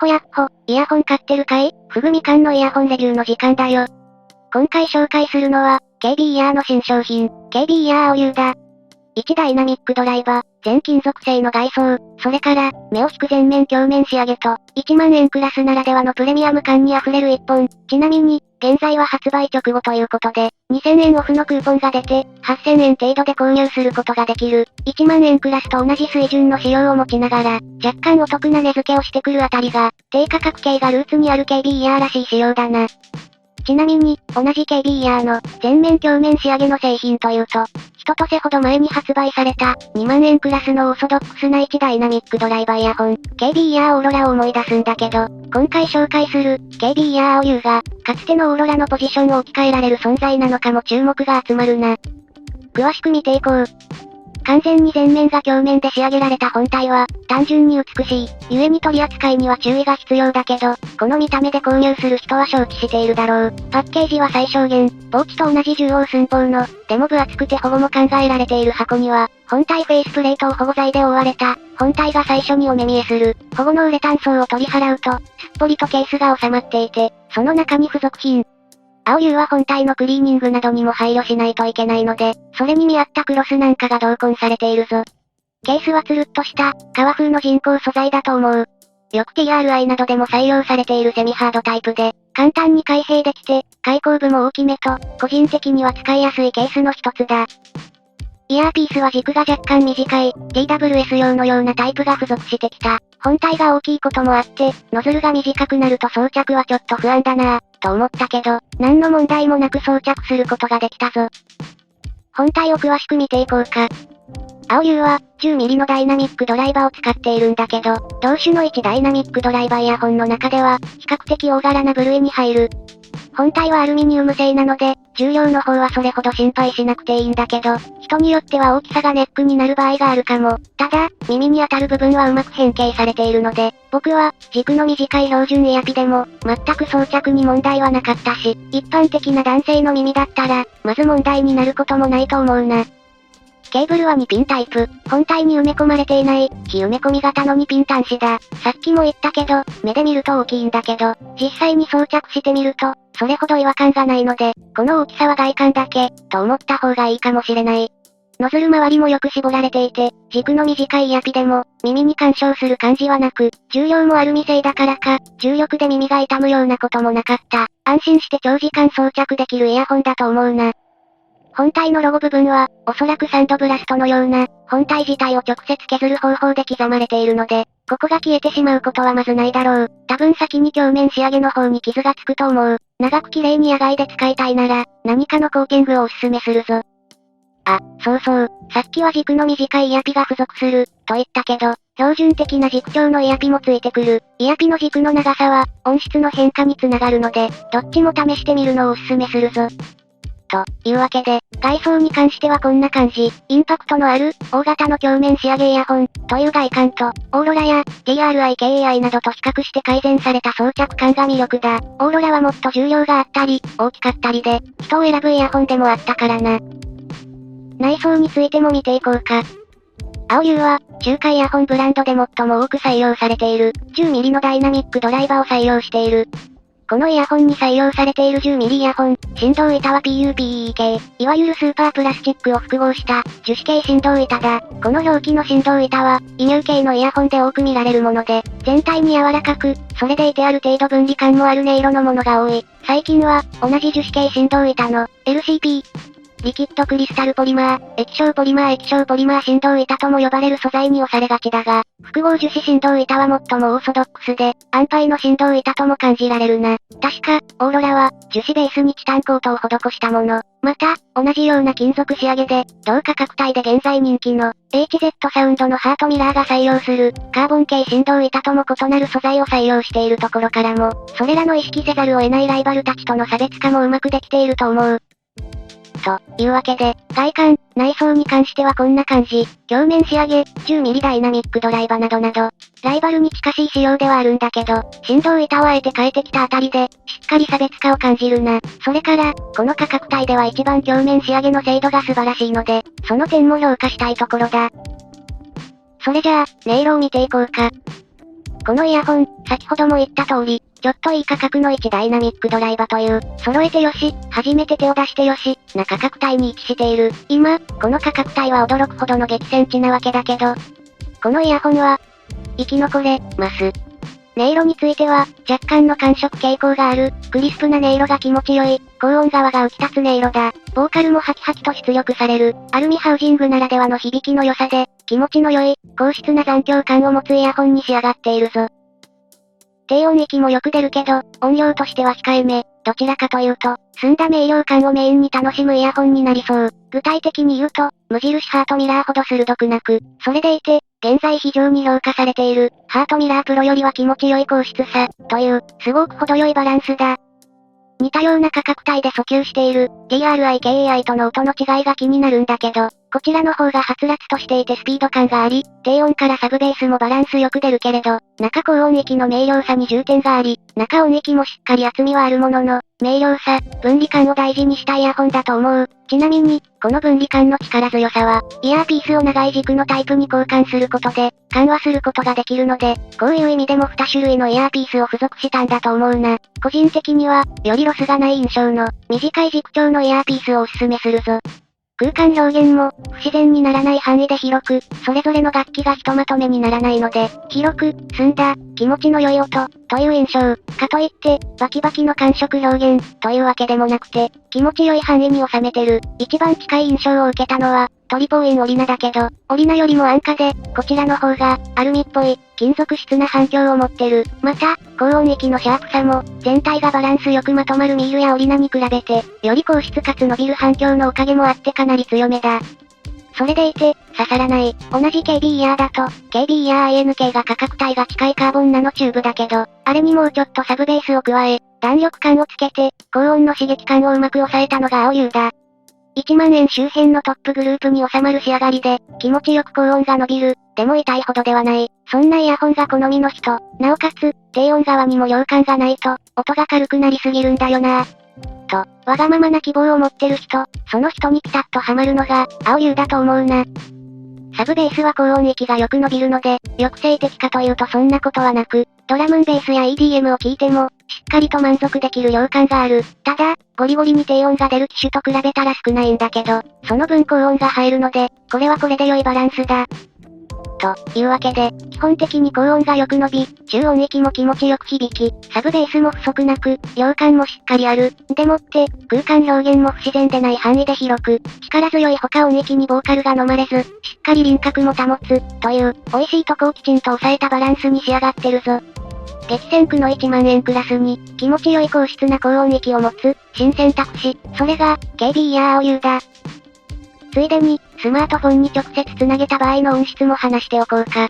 ほやっほ、イヤホン買ってるかい？フグみかんのイヤホンレビューの時間だよ。今回紹介するのは、KB イヤーの新商品、KB イヤー青 U だ。1ダイナミックドライバー、全金属製の外装、それから、目を引く全面鏡面仕上げと、1万円クラスならではのプレミアム感に溢れる一本。ちなみに、現在は発売直後ということで、2000円オフのクーポンが出て、8000円程度で購入することができる。1万円クラスと同じ水準の仕様を持ちながら、若干お得な値付けをしてくるあたりが、低価格系がルーツにある KB イヤーらしい仕様だな。ちなみに、同じ KB イヤーの全面鏡面仕上げの製品というと、一年ほど前に発売された2万円クラスのオーソドックスな1ダイナミックドライバーイヤホン、KB イヤーオーロラを思い出すんだけど、今回紹介する KB イヤー青 U が、かつてのオーロラのポジションを置き換えられる存在なのかも注目が集まるな。詳しく見ていこう。完全に全面が鏡面で仕上げられた本体は、単純に美しい。故に取り扱いには注意が必要だけど、この見た目で購入する人は承知しているだろう。パッケージは最小限、ポーチと同じ重王寸法の、でも分厚くて保護も考えられている箱には、本体フェイスプレートを保護材で覆われた、本体が最初にお目見えする、保護のウレタン層を取り払うと、すっぽりとケースが収まっていて、その中に付属品。青 U は本体のクリーニングなどにも配慮しないといけないので、それに見合ったクロスなんかが同梱されているぞ。ケースはつるっとした、革風の人工素材だと思う。よく TRI などでも採用されているセミハードタイプで、簡単に開閉できて、開口部も大きめと、個人的には使いやすいケースの一つだ。イヤーピースは軸が若干短い、TWS 用のようなタイプが付属してきた。本体が大きいこともあって、ノズルが短くなると装着はちょっと不安だなぁ、と思ったけど、何の問題もなく装着することができたぞ。本体を詳しく見ていこうか。青 U は、10mm のダイナミックドライバーを使っているんだけど、同種の1ダイナミックドライバーイヤホンの中では、比較的大柄な部類に入る。本体はアルミニウム製なので、重量の方はそれほど心配しなくていいんだけど、人によっては大きさがネックになる場合があるかも。ただ、耳に当たる部分はうまく変形されているので、僕は、軸の短い標準イヤピでも、全く装着に問題はなかったし、一般的な男性の耳だったら、まず問題になることもないと思うな。ケーブルは2ピンタイプ、本体に埋め込まれていない、非埋め込み型の2ピン端子だ。さっきも言ったけど、目で見ると大きいんだけど、実際に装着してみると、それほど違和感がないので、この大きさは外観だけ、と思った方がいいかもしれない。ノズル周りもよく絞られていて、軸の短いイヤピでも、耳に干渉する感じはなく、重量もアルミ製だからか、重力で耳が痛むようなこともなかった。安心して長時間装着できるイヤホンだと思うな。本体のロゴ部分は、おそらくサンドブラストのような、本体自体を直接削る方法で刻まれているので、ここが消えてしまうことはまずないだろう。多分先に鏡面仕上げの方に傷がつくと思う。長く綺麗に野外で使いたいなら、何かのコーティングをおすすめするぞ。あ、そうそう。さっきは軸の短いイヤピが付属する、と言ったけど、標準的な軸長のイヤピもついてくる。イヤピの軸の長さは、音質の変化につながるので、どっちも試してみるのをおすすめするぞ。というわけで、外装に関してはこんな感じ。インパクトのある、大型の鏡面仕上げイヤホン、という外観と、オーロラや、TRI、KAI などと比較して改善された装着感が魅力だ。オーロラはもっと重量があったり、大きかったりで、人を選ぶイヤホンでもあったからな。内装についても見ていこうか。青 U は、中華イヤホンブランドで最も多く採用されている、10mm のダイナミックドライバーを採用している。このイヤホンに採用されている 10mm イヤホン、振動板は PUPE 系、いわゆるスーパープラスチックを複合した樹脂系振動板だ。この表記の振動板は、輸入系のイヤホンで多く見られるもので、全体に柔らかく、それでいてある程度分離感もある音色のものが多い。最近は、同じ樹脂系振動板の LCP、リキッドクリスタルポリマー、液晶ポリマー振動板とも呼ばれる素材に押されがちだが、複合樹脂振動板は最もオーソドックスで、安牌の振動板とも感じられるな。確か、オーロラは、樹脂ベースにチタンコートを施したもの。また、同じような金属仕上げで、同価格帯で現在人気の、HZ サウンドのハートミラーが採用する、カーボン系振動板とも異なる素材を採用しているところからも、それらの意識せざるを得ないライバルたちとの差別化もうまくできていると思う。というわけで、外観、内装に関してはこんな感じ。鏡面仕上げ、10mm ダイナミックドライバーなどなど、ライバルに近しい仕様ではあるんだけど、振動板をあえて変えてきたあたりで、しっかり差別化を感じるな。それから、この価格帯では一番鏡面仕上げの精度が素晴らしいので、その点も評価したいところだ。それじゃあ、音色を見ていこうか。このイヤホン、先ほども言った通り、ちょっといい価格の1ダイナミックドライバという、揃えてよし、初めて手を出してよし、な価格帯に位置している。今、この価格帯は驚くほどの激戦地なわけだけど、このイヤホンは、生き残れます。音色については、若干の感触傾向がある、クリスプな音色が気持ちよい、高音側が浮き立つ音色だ。ボーカルもハキハキと出力される、アルミハウジングならではの響きの良さで、気持ちの良い、高質な残響感を持つイヤホンに仕上がっているぞ。低音域もよく出るけど、音量としては控えめ、どちらかというと、澄んだ明瞭感をメインに楽しむイヤホンになりそう。具体的に言うと、無印ハートミラーほど鋭くなく、それでいて、現在非常に評価されている、ハートミラープロよりは気持ち良い高質さ、という、すごく程よいバランスだ。似たような価格帯で訴求している、DRI-KAI との音の違いが気になるんだけど、こちらの方がはつらつとしていてスピード感があり、低音からサブベースもバランスよく出るけれど、中高音域の明瞭さに重点があり、中音域もしっかり厚みはあるものの、明瞭さ、分離感を大事にしたイヤホンだと思う。ちなみに、この分離感の力強さは、イヤーピースを長い軸のタイプに交換することで、緩和することができるので、こういう意味でも2種類のイヤーピースを付属したんだと思うな。個人的には、よりロスがない印象の、短い軸長のイヤーピースをおすすめするぞ。空間表現も、不自然にならない範囲で広く、それぞれの楽器がひとまとめにならないので、広く、澄んだ、気持ちの良い音、という印象。かといって、バキバキの感触表現、というわけでもなくて、気持ち良い範囲に収めてる。一番近い印象を受けたのは、トリポーインオリナだけど、オリナよりも安価で、こちらの方が、アルミっぽい、金属質な反響を持ってる。また、高音域のシャープさも、全体がバランスよくまとまるミールやオリナに比べて、より高質かつ伸びる反響のおかげもあってかなり強めだ。それでいて、刺さらない。同じ KB イヤーだと、KB イヤー INK が価格帯が近いカーボンナノチューブだけど、あれにもうちょっとサブベースを加え、弾力感をつけて、高音の刺激感をうまく抑えたのが青 U だ。1万円周辺のトップグループに収まる仕上がりで、気持ちよく高音が伸びる。でも痛いほどではない。そんなイヤホンが好みの人、なおかつ、低音側にも量感がないと、音が軽くなりすぎるんだよな。と、わがままな希望を持ってる人、その人にピタッとハマるのが、青 U だと思うな。サブベースは高音域がよく伸びるので、抑制的かというとそんなことはなく、ドラムンベースや EDM を聴いても、しっかりと満足できる量感がある。ただ、ゴリゴリに低音が出る機種と比べたら少ないんだけど、その分高音が入るので、これはこれで良いバランスだ。というわけで、基本的に高音がよく伸び、中音域も気持ちよく響き、サブベースも不足なく、量感もしっかりある。でもって、空間表現も不自然でない範囲で広く、力強い他音域にボーカルが飲まれず、しっかり輪郭も保つ、という、美味しいとこをきちんと抑えたバランスに仕上がってるぞ。激戦区の1万円クラスに、気持ちよい高質な高音域を持つ、新選択肢、それが、KB イヤー OU だ。ついでに、スマートフォンに直接つなげた場合の音質も話しておこうか。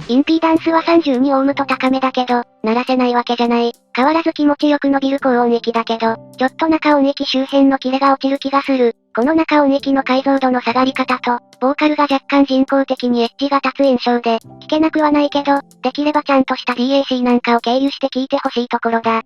インピーダンスは32オームと高めだけど、鳴らせないわけじゃない。変わらず気持ちよく伸びる高音域だけど、ちょっと中音域周辺のキレが落ちる気がする。この中音域の解像度の下がり方と、ボーカルが若干人工的にエッジが立つ印象で、聞けなくはないけど、できればちゃんとした DAC なんかを経由して聞いてほしいところだ。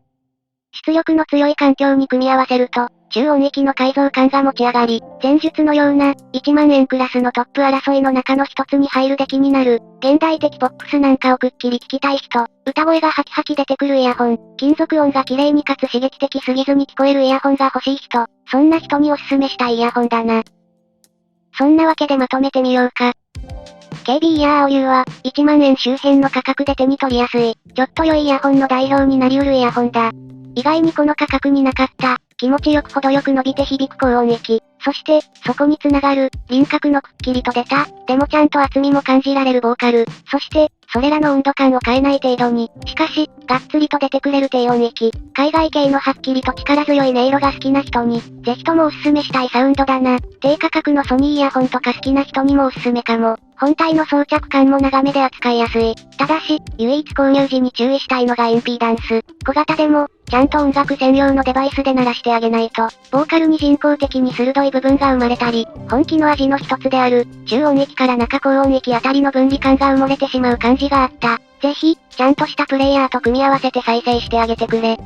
出力の強い環境に組み合わせると、中音域の改造感が持ち上がり、前述のような、1万円クラスのトップ争いの中の一つに入る出来になる、現代的ポップスなんかをくっきり聞きたい人、歌声がハキハキ出てくるイヤホン、金属音が綺麗にかつ刺激的すぎずに聞こえるイヤホンが欲しい人、そんな人におすすめしたいイヤホンだな。そんなわけでまとめてみようか。KB イヤー OU は、1万円周辺の価格で手に取りやすい、ちょっと良いイヤホンの代表になりうるイヤホンだ。意外にこの価格になかった、気持ちよく程よく伸びて響く高音域。そして、そこにつながる、輪郭のくっきりと出た、でもちゃんと厚みも感じられるボーカル。そして、それらの温度感を変えない程度に、しかし、がっつりと出てくれる低音域。海外系のはっきりと力強い音色が好きな人に、ぜひともおすすめしたいサウンドだな。低価格のソニーイヤホンとか好きな人にもおすすめかも。本体の装着感も長めで扱いやすい。ただし、唯一購入時に注意したいのがインピーダンス。小型でも、ちゃんと音楽専用のデバイスで鳴らしてあげないと、ボーカルに人工的に鋭い部分が生まれたり、本気の味の一つである、中音域から中高音域あたりの分離感が埋もれてしまう感じがあった。ぜひ、ちゃんとしたプレイヤーと組み合わせて再生してあげてくれ。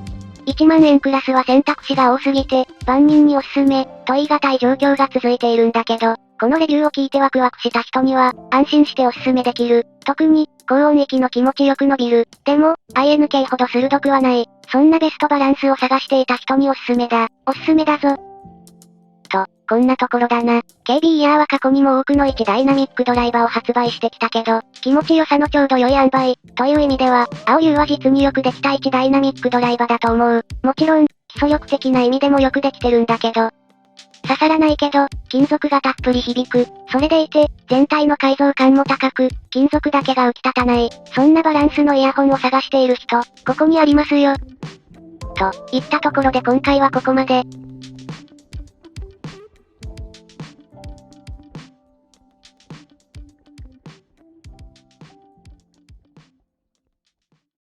1万円クラスは選択肢が多すぎて、万人におすすめ、と言い難い状況が続いているんだけど、このレビューを聞いてワクワクした人には、安心しておすすめできる。特に、高音域の気持ちよく伸びる。でも、INK ほど鋭くはない。そんなベストバランスを探していた人におすすめだ。おすすめだぞ。と、こんなところだな。KB イヤーは過去にも多くの1ダイナミックドライバーを発売してきたけど、気持ちよさのちょうど良い塩梅、という意味では、青龍は実によくできた1ダイナミックドライバーだと思う。もちろん、基礎力的な意味でもよくできてるんだけど、刺さらないけど、金属がたっぷり響く。それでいて、全体の改造感も高く、金属だけが浮き立たない。そんなバランスのイヤホンを探している人、ここにありますよ。といったところで今回はここまで。